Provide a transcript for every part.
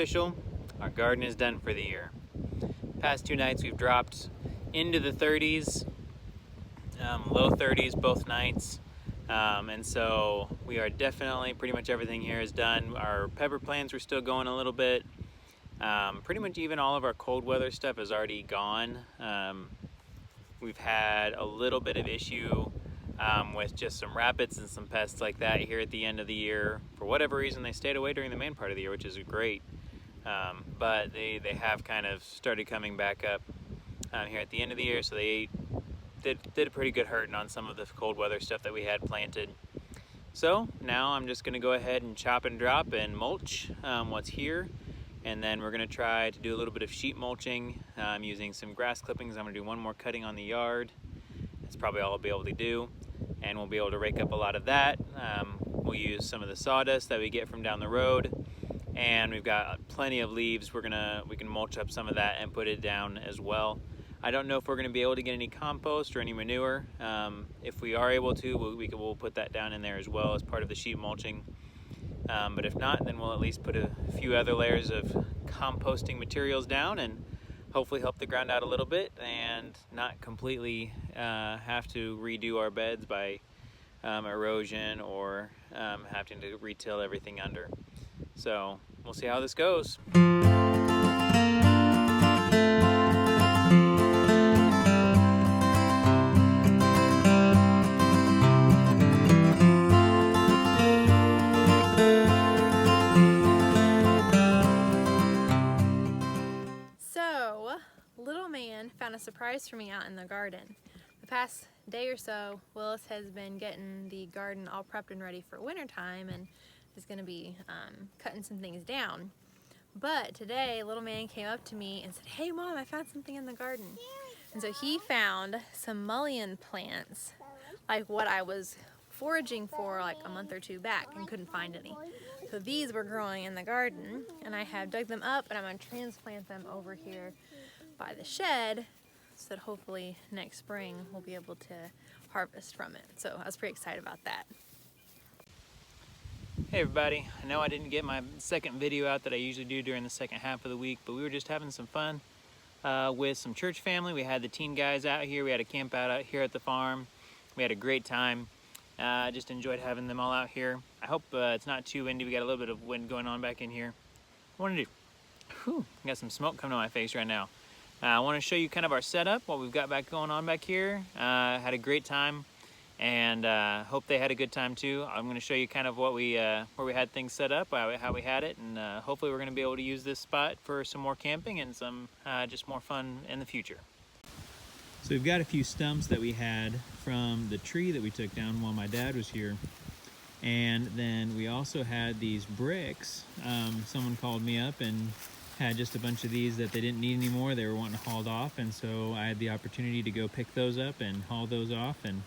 official. Our garden is done for the year. Past 2 nights we've dropped into the 30s, low 30s both nights. And so we are definitely, pretty much everything here is done. Our pepper plants were still going a little bit. Pretty much even all of our cold weather stuff is already gone. We've had a little bit of issue with just some rabbits and some pests like that here at the end of the year. For whatever reason, they stayed away during the main part of the year, which is great. But they have kind of started coming back up here at the end of the year, so they did a pretty good hurting on some of the cold weather stuff that we had planted. So now I'm just going to go ahead and chop and drop and mulch what's here, and then we're going to try to do a little bit of sheet mulching using some grass clippings. I'm going to do one more cutting on the yard. That's probably all I'll be able to do, and we'll be able to rake up a lot of that. We'll use some of the sawdust that we get from down the road, and we've got plenty of leaves. We can mulch up some of that and put it down as well. I don't know if we're going to be able to get any compost or any manure. If we are able to, we'll put that down in there as well as part of the sheet mulching. But if not, then we'll at least put a few other layers of composting materials down and hopefully help the ground out a little bit and not completely have to redo our beds by erosion or having to re-till everything under. So we'll see how this goes. Found a surprise for me out in the garden. The past day or so, Willis has been getting the garden all prepped and ready for winter time and is going to be cutting some things down. But today, little man came up to me and said, "Hey Mom, I found something in the garden." And so he found some mullein plants, like what I was foraging for like a month or two back and couldn't find any. So these were growing in the garden, and I have dug them up and I'm going to transplant them over here by the shed so that hopefully next spring we'll be able to harvest from it. So I was pretty excited about that. Hey everybody, I know I didn't get my second video out that I usually do during the second half of the week, but we were just having some fun with some church family. We had the teen guys out here. We had a camp out here at the farm. We had a great time. I just enjoyed having them all out here. I hope it's not too windy. We got a little bit of wind going on back in here. I want to do, got some smoke coming to my face right now. I want to show you kind of our setup, what we've got going on back here. Had a great time, and hope they had a good time too. I'm going to show you kind of what where we had things set up, how we had it, and hopefully we're going to be able to use this spot for some more camping and some just more fun in the future. So we've got a few stumps that we had from the tree that we took down while my dad was here. And then we also had these bricks. Someone called me up and had just a bunch of these that they didn't need anymore. They were wanting hauled off, and so I had the opportunity to go pick those up and haul those off, and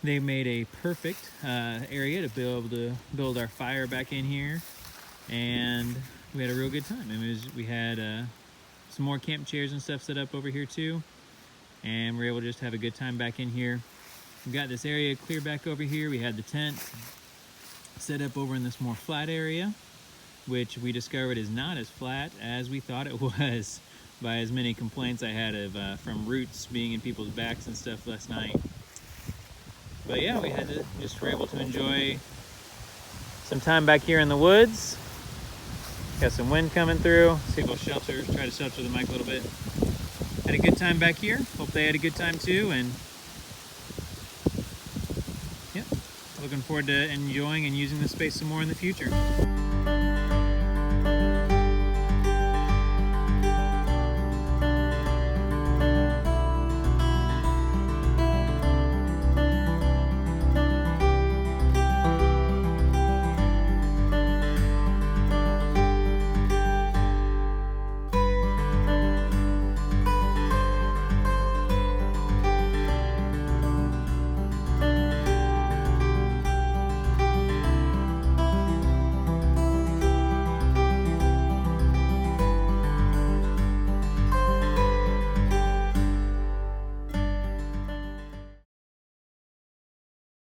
they made a perfect area to be able to build our fire back in here, and we had a real good time. We had some more camp chairs and stuff set up over here too, and we were able to just have a good time back in here. We got this area clear back over here. We had the tent set up over in this more flat area, which we discovered is not as flat as we thought it was by as many complaints I had of from roots being in people's backs and stuff last night. But yeah, we had to were able to enjoy some time back here in the woods. Got some wind coming through. See if we'll try to shelter the mic a little bit. Had a good time back here. Hope they had a good time too, and yeah, looking forward to enjoying and using this space some more in the future.